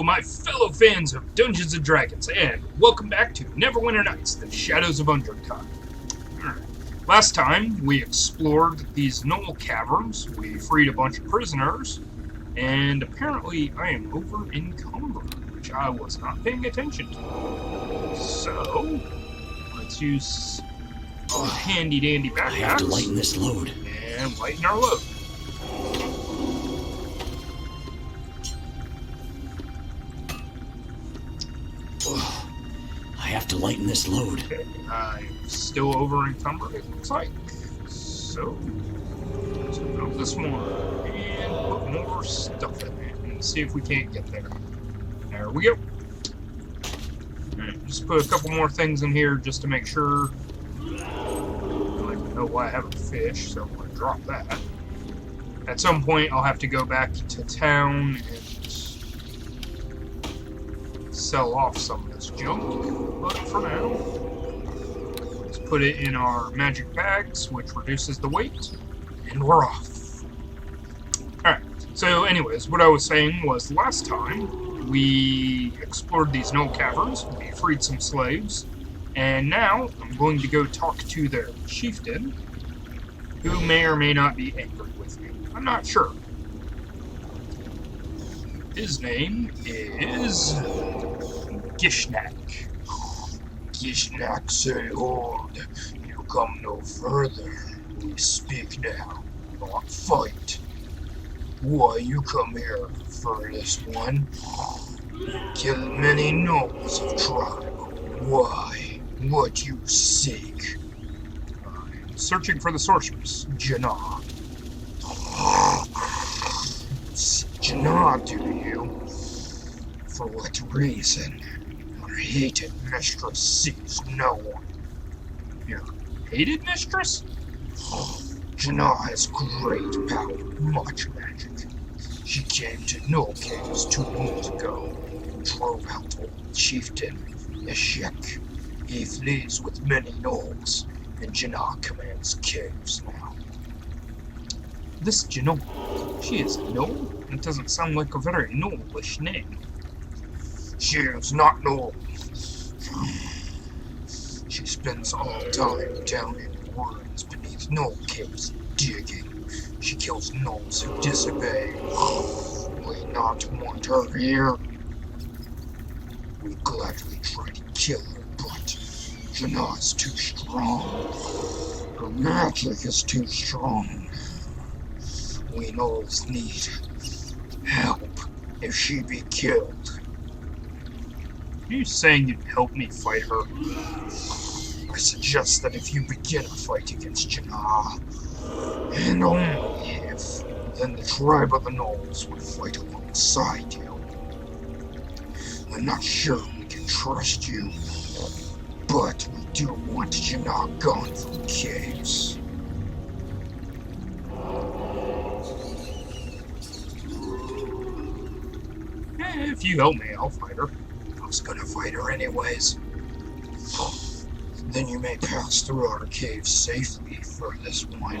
my fellow fans of Dungeons & Dragons, and welcome back to Neverwinter Nights, the Shadows of Undrentide. Last time, we explored these gnoll caverns, we freed a bunch of prisoners, and apparently I am over encumbered, which I was not paying attention to. So, let's use our handy-dandy backpacks. I have to lighten this load. And lighten our load. I have to lighten this load. Okay, I'm still over encumbered, it looks like. So, let's open up this one and put more stuff in it and see if we can't get there. There we go. Alright, just put a couple more things in here just to make sure. I don't even know why I have a fish, so I'm going to drop that. At some point, I'll have to go back to town and sell off some of this junk, but for now, let's put it in our magic bags, which reduces the weight, and we're off. Alright, so anyways, what I was saying was last time we explored these gnoll caverns, we freed some slaves, and now I'm going to go talk to their chieftain, who may or may not be angry with me. I'm not sure. His name is Gishnak. Gishnak say hold, you come no further. We speak now, not fight. Why you come here, furthest one? Kill many gnolls of tribe. Why? What you seek? I'm searching for the sorceress, Janah. Janah, do you? For what reason? Your hated mistress sees no one. Your hated mistress? Janah has great power, much magic. She came to Gnoll Caves 2 months ago and drove out old chieftain Eshek. He flees with many gnolls, and Janah commands caves now. This Janah, she is a gnoll? It doesn't sound like a very gnollish name. She is not gnoll. She spends all time down in the woods beneath gnoll caves digging. She kills gnolls who disobey. We not want her here. We gladly try to kill her, but Janah is too strong. Her magic is too strong. We gnolls need help if she be killed. Are you saying you'd help me fight her? I suggest that if you begin a fight against Janah, and only if, then the tribe of the gnolls would fight alongside you. I'm not sure we can trust you, but we do want Janah gone from caves. If you help me, I'll fight her. I was gonna fight her anyways. Then you may pass through our cave safely for this one,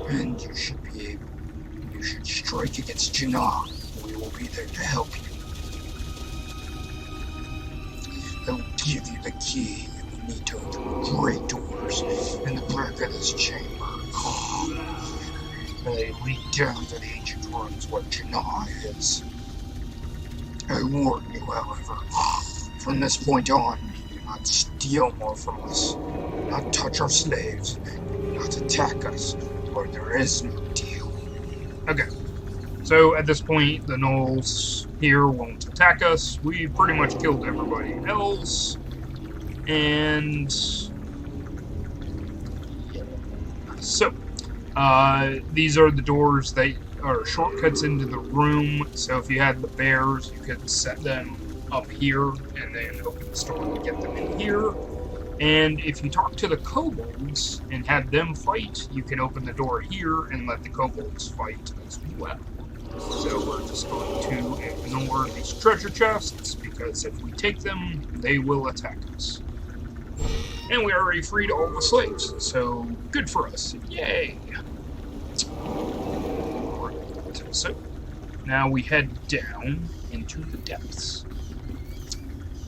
and you should strike against Janah. We will be there to help you. I will give you the key. You will need to open great doors in the back of this chamber. They lead down to the ancient ruins where Janah is. I warn you, however, from this point on, do not steal more from us, do not touch our slaves, do not attack us, or there is no deal. Okay. So at this point, the gnolls here won't attack us. We pretty much killed everybody else. And so, these are the doors that are shortcuts into the room. So if you had the bears, you could set them up here and then open the store to get them in here. And if you talk to the kobolds and had them fight, you can open the door here and let the kobolds fight as well. So we're just going to ignore these treasure chests, because if we take them, they will attack us. And we already freed all the slaves, so good for us. Yay! So, now we head down into the depths.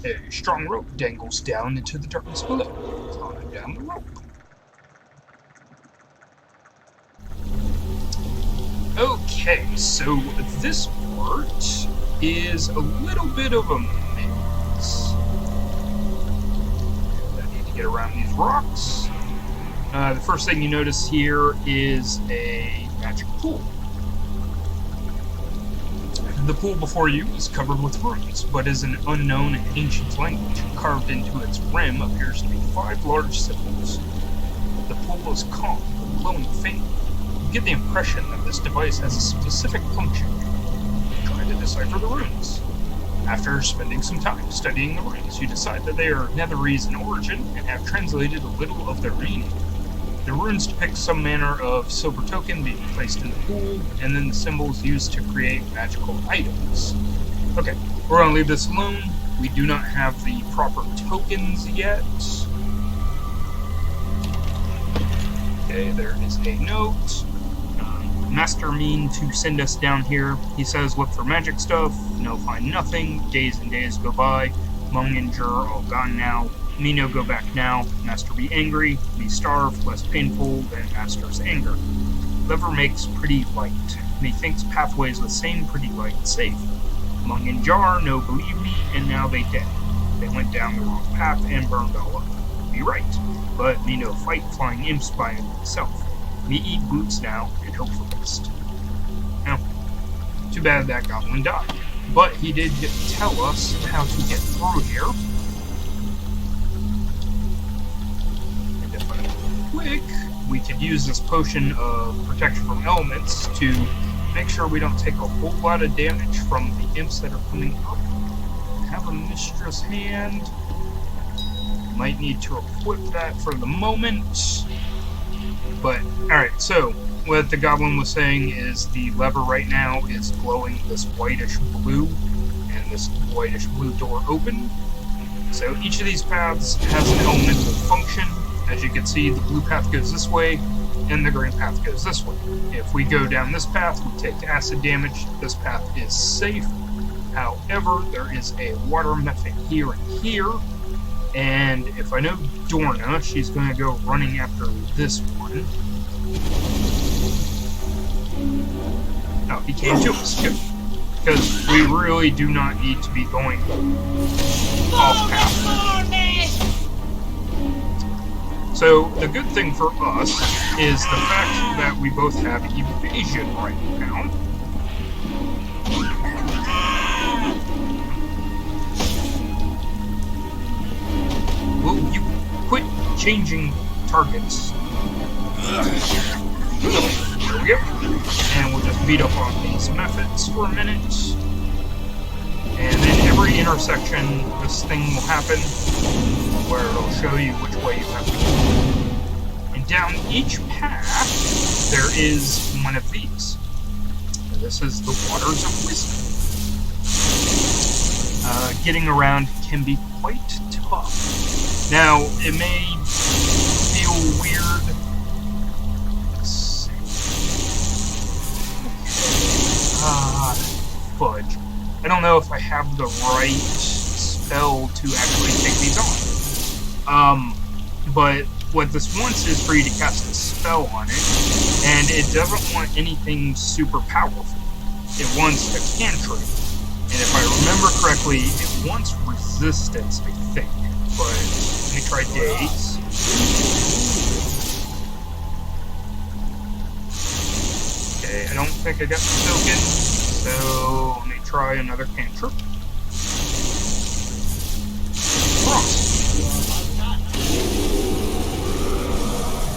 A strong rope dangles down into the darkness below. Climb down the rope. Okay, so this part is a little bit of a maze. I need to get around these rocks. The first thing you notice here is a magic pool. The pool before you is covered with runes, but is an unknown and ancient language. Carved into its rim appears to be 5 large symbols. The pool is calm, but glowing faintly. You get the impression that this device has a specific function. Try to decipher the runes. After spending some time studying the runes, you decide that they are Netherese in origin and have translated a little of their meaning. The runes depict some manner of silver token being placed in the pool, and then the symbols used to create magical items. Okay, we're going to leave this alone. We do not have the proper tokens yet. Okay, there is a note. Master mean to send us down here. He says look for magic stuff. No, find nothing. Days and days go by. Mung and Jur all gone now. Me no go back now. Master be angry. Me starve. Less painful than Master's anger. Lever makes pretty light. Methinks pathways with same pretty light safe. Mung and Jar no believe me, and now they dead. They went down the wrong path and burned all up. Be right, but me no fight flying imps by himself. Me eat boots now and hope for best. Now, too bad that goblin died, but he did tell us how to get through here. And if I'm quick, we could use this potion of protection from elements to make sure we don't take a whole lot of damage from the imps that are coming up. Have a mistress hand. Might need to equip that for the moment. But, alright, so what the goblin was saying is the lever right now is glowing this whitish blue, and this whitish blue door open. So each of these paths has an elemental function. As you can see, the blue path goes this way, and the green path goes this way. If we go down this path, we take acid damage. This path is safe. However, there is a water method here and here. And if I know Dorna, she's going to go running after this one. Oh, he came to us, too. Because we really do not need to be going off path. So, the good thing for us is the fact that we both have evasion right now. Will you quit changing targets? There we go. And we'll just beat up on these methods for a minute. And then every intersection, this thing will happen where it'll show you which way you have to go. And down each path, there is one of these. And this is the Waters of Wisdom. Getting around can be quite tough. Now, it may feel weird. Let's see. Fudge. I don't know if I have the right spell to actually take these on. But what this wants is for you to cast a spell on it, and it doesn't want anything super powerful. It wants a cantrip. And if I remember correctly, it wants resistance, I think. But let me try days. Okay, I don't think I got the token, so let me try another cantrip. Frost.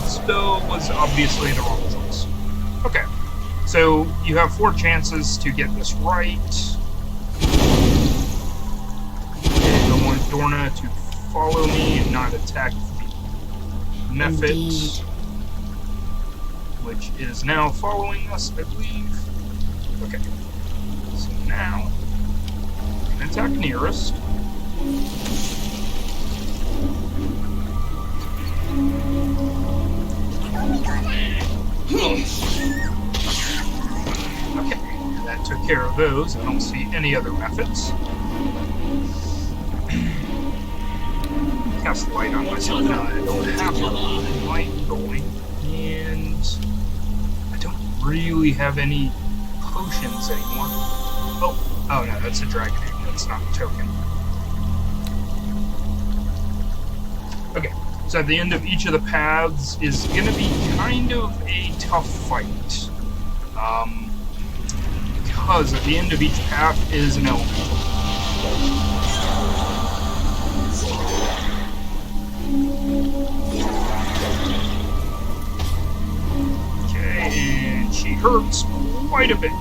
Spell was obviously the wrong choice. Okay, so you have 4 chances to get this right. And I want Dorna to follow me and not attack the method, Indeed. which is now following us, I believe. Okay, so now I'm gonna attack nearest. Okay, that took care of those. I don't see any other methods. Cast light on myself now. I don't have the light going, and I don't really have any potions anymore. Oh no, that's a dragon egg. That's not a token. Okay, so at the end of each of the paths is going to be kind of a tough fight. Because at the end of each path is an elemental. Okay, and she hurts quite a bit.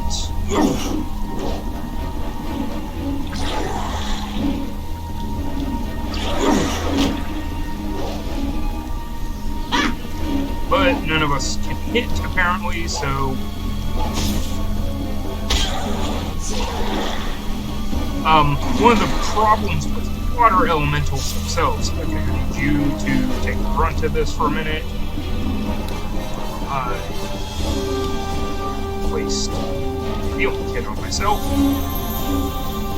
But none of us can hit, apparently, so... one of the problems with water elementals themselves... Okay, I need you to take the brunt of this for a minute. I placed a healing kit on myself.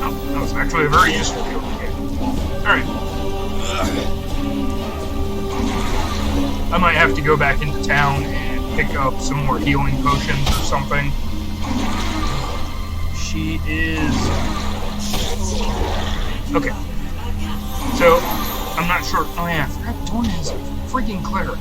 Oh, that was actually a very useful healing kit. Alright. I might have to go back into town and pick up some more healing potions or something. She is... Okay. So, I'm not sure... Oh yeah, I forgot Dorn is a freaking cleric.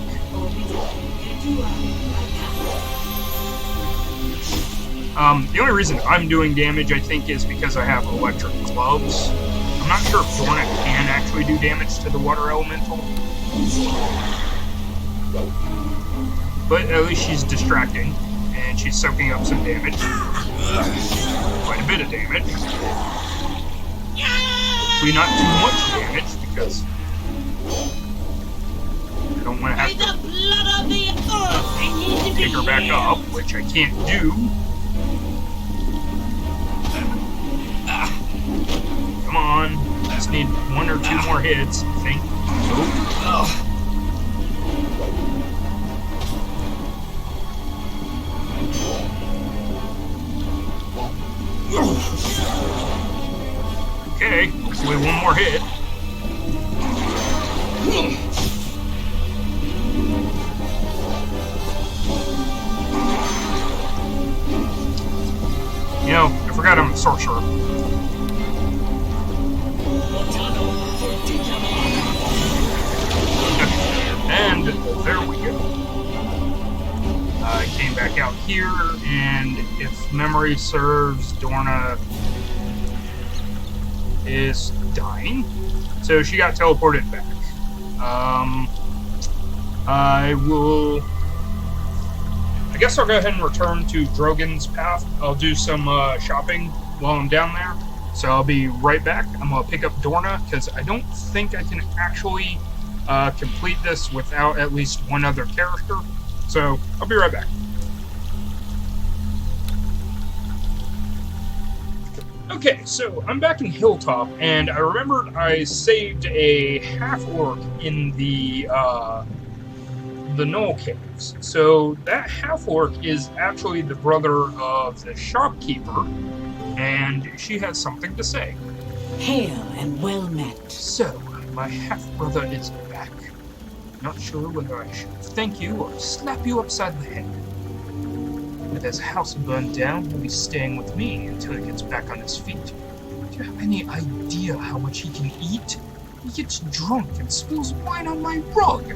The only reason I'm doing damage, I think, is because I have electric gloves. I'm not sure if Dorna can actually do damage to the water elemental. But at least she's distracting, and she's soaking up some damage. Quite a bit of damage. Hopefully not too much damage, because I don't want to have to pick her back up, which I can't do. Come on. Just need one or two more hits, I think. Oh. Okay, hopefully one more hit. You know, I forgot I'm a sorcerer. And there we go. I came back out here, and if memory serves, Dorna is dying. So she got teleported back. I guess I'll go ahead and return to Drogon's path. I'll do some shopping while I'm down there. So I'll be right back. I'm going to pick up Dorna, because I don't think I can actually complete this without at least one other character. So I'll be right back. Okay, so I'm back in Hilltop, and I remembered I saved a half-orc in the Gnoll Caves. So that half-orc is actually the brother of the shopkeeper, and she has something to say. Hale and well met. So, my half-brother is back. Not sure whether I should thank you or slap you upside the head. If his house burned down, he'll be staying with me until he gets back on his feet. Do you have any idea how much he can eat? He gets drunk and spills wine on my rug.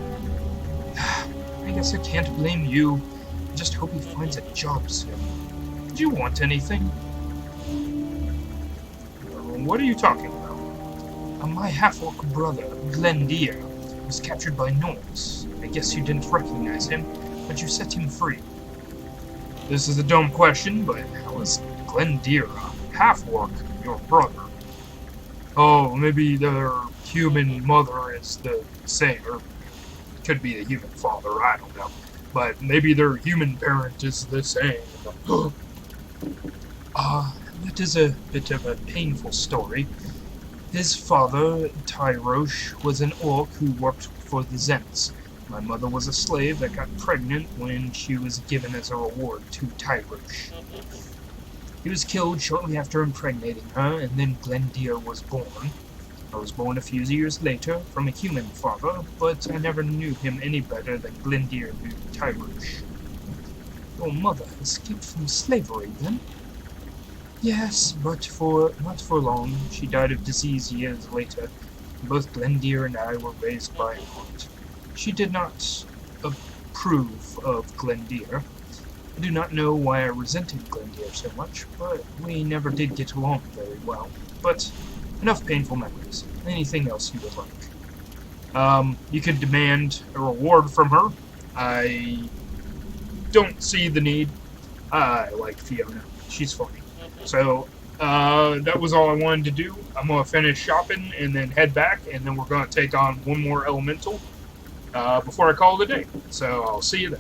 I guess I can't blame you. I just hope he finds a job soon. Do you want anything? What are you talking about? My half-orc brother, Glendeer, was captured by gnolls. I guess you didn't recognize him, but you set him free. This is a dumb question, but how is Glendeer, a half-orc, your brother? Oh, maybe their human mother is the same, or could be the human father, I don't know. But maybe their human parent is the same. That is a bit of a painful story. His father, Tyrosh, was an orc who worked for the Zents. My mother was a slave that got pregnant when she was given as a reward to Tyrosh. He was killed shortly after impregnating her, and then Glendeer was born. I was born a few years later from a human father, but I never knew him any better than Glendeer knew Tyrush. Your mother escaped from slavery, then? Yes, but not for long. She died of disease years later. Both Glendeer and I were raised by an aunt. She did not approve of Glendeer. I do not know why I resented Glendeer so much, but we never did get along very well. But enough painful memories. Anything else you would like? You could demand a reward from her. I don't see the need. I like Fiona. She's funny. So, that was all I wanted to do. I'm going to finish shopping and then head back, and then we're going to take on one more elemental before I call it a day. So, I'll see you then.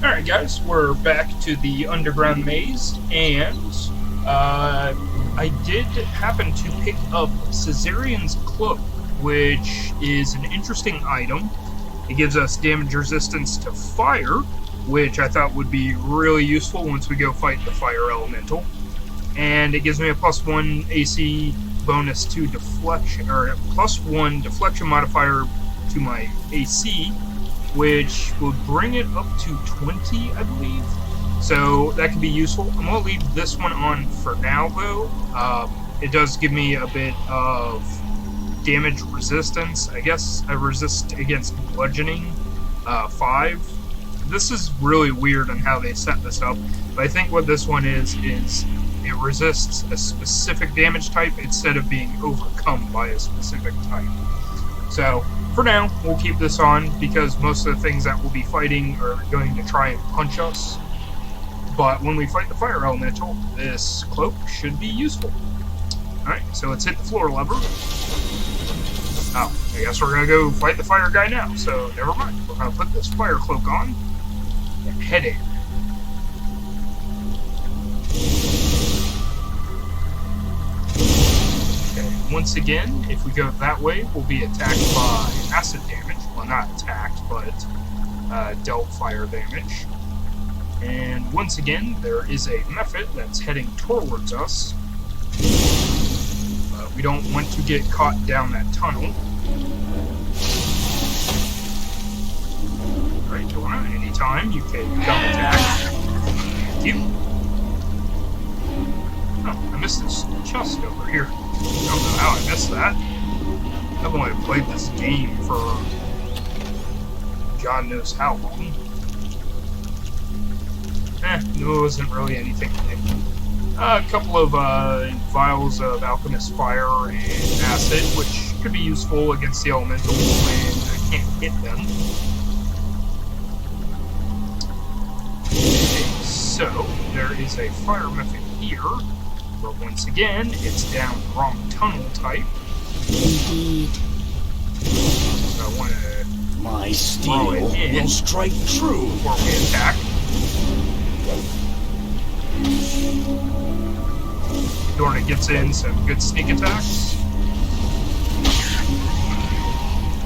Alright guys, we're back to the underground maze, and I did happen to pick up Caesarian's cloak, which is an interesting item. It gives us damage resistance to fire, which I thought would be really useful once we go fight the fire elemental. And it gives me a +1 AC bonus to deflection, or +1 deflection modifier to my AC, which would bring it up to 20, I believe. So that could be useful. I'm going to leave this one on for now, though. It does give me a bit of damage resistance. I guess I resist against bludgeoning 5. This is really weird on how they set this up, but I think what this one is it resists a specific damage type instead of being overcome by a specific type. So for now, we'll keep this on because most of the things that we'll be fighting are going to try and punch us. But when we fight the fire elemental, this cloak should be useful. Alright, so let's hit the floor lever. Oh, I guess we're gonna go fight the fire guy now, so never mind. We're gonna put this fire cloak on and head in. Okay, once again, if we go that way, we'll be attacked by acid damage. Well, not attacked, but dealt fire damage. And once again, there is a method that's heading towards us. We don't want to get caught down that tunnel. Alright, Dora, anytime you can double attack. Thank you. Oh, I missed this chest over here. I don't know how I missed that. I've only played this game for God knows how long. No, it wasn't really anything new. A couple of vials of alchemist fire and acid, which could be useful against the elementals when I can't hit them. Okay, so there is a fire method here, but once again, it's down the wrong tunnel type. Indeed. So I want to My steel will strike true before we attack. Dorna gets in some good sneak attacks.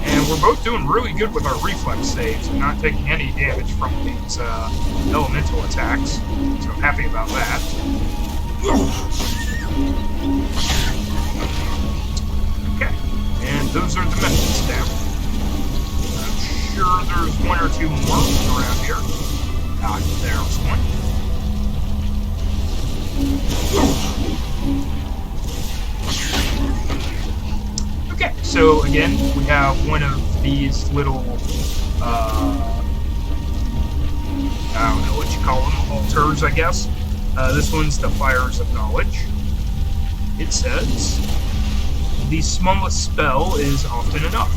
And we're both doing really good with our reflex saves and not taking any damage from these elemental attacks. So I'm happy about that. Okay, and those are the methods down. I'm sure there's one or two more around here. Ah, there's one. Okay, so again, we have one of these little, I don't know what you call them, altars, I guess. This one's the Fires of Knowledge. It says, the smallest spell is often enough.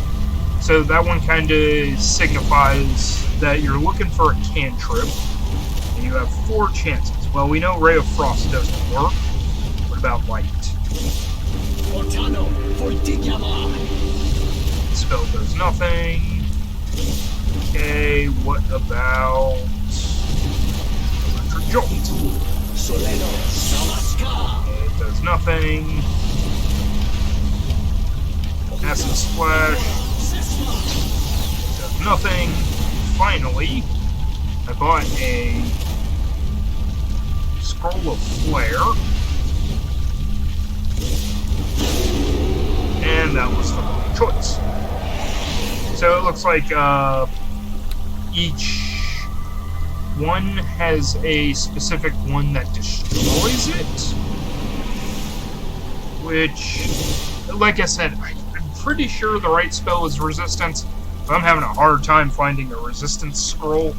So that one kind of signifies that you're looking for a cantrip, and you have 4 chances. Well, we know Ray of Frost doesn't work. What about Light? Spell does nothing. Okay, what about Electric Jolt? It does nothing. Acid Splash. It does nothing. Finally, I bought a scroll of flare. And that was the wrong choice. So it looks like each one has a specific one that destroys it. Which, like I said, I'm pretty sure the right spell is resistance, but I'm having a hard time finding a resistance scroll.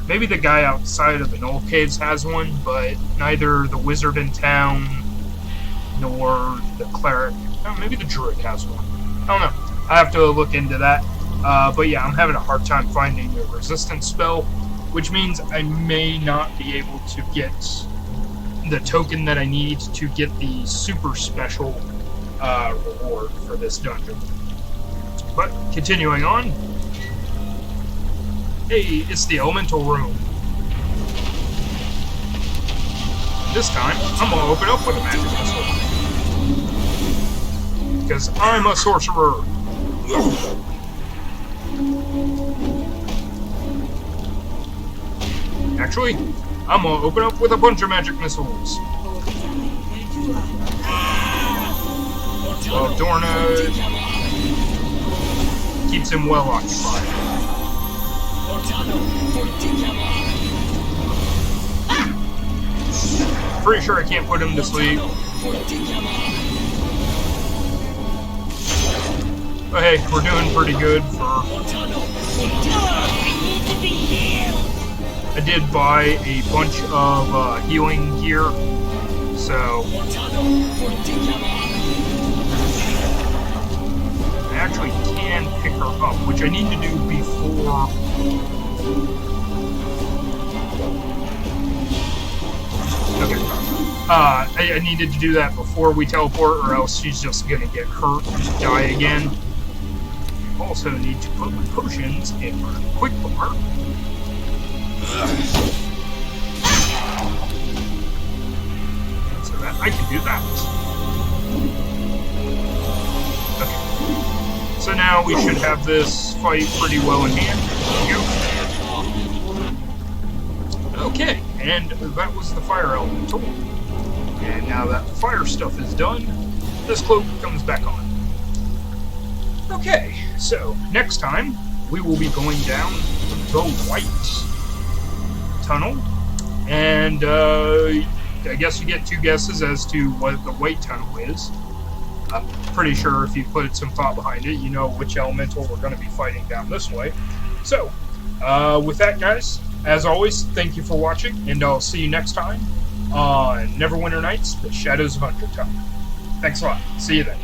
Maybe the guy outside of the Gnoll Caves has one, but neither the wizard in town nor the cleric. Oh, maybe the druid has one. I don't know. I have to look into that. But yeah, I'm having a hard time finding a resistance spell, which means I may not be able to get the token that I need to get the super special reward for this dungeon. But continuing on. Hey, it's the elemental room. This time, I'm gonna open up with a magic missile. Because I'm a sorcerer. Actually, I'm gonna open up with a bunch of magic missiles. Well, Dorna keeps him well occupied. Pretty sure I can't put him to sleep. But hey, we're doing pretty good for... I did buy a bunch of healing gear, so... I actually can pick her up, which I need to do before... Okay. I needed to do that before we teleport, or else she's just gonna get hurt and die again. Also need to put my potions in my quick bar. So that I can do that. Okay. So now we should have this fight pretty well in hand. There we go. Okay, and that was the fire elemental. And now that the fire stuff is done, this cloak comes back on. Okay, so next time we will be going down the white tunnel, and I guess you get two guesses as to what the white tunnel is. I'm pretty sure if you put some thought behind it, you know which elemental we're going to be fighting down this way. So, with that, guys, as always, thank you for watching, and I'll see you next time on Neverwinter Nights, The Shadows of Undrentide. Thanks a lot. See you then.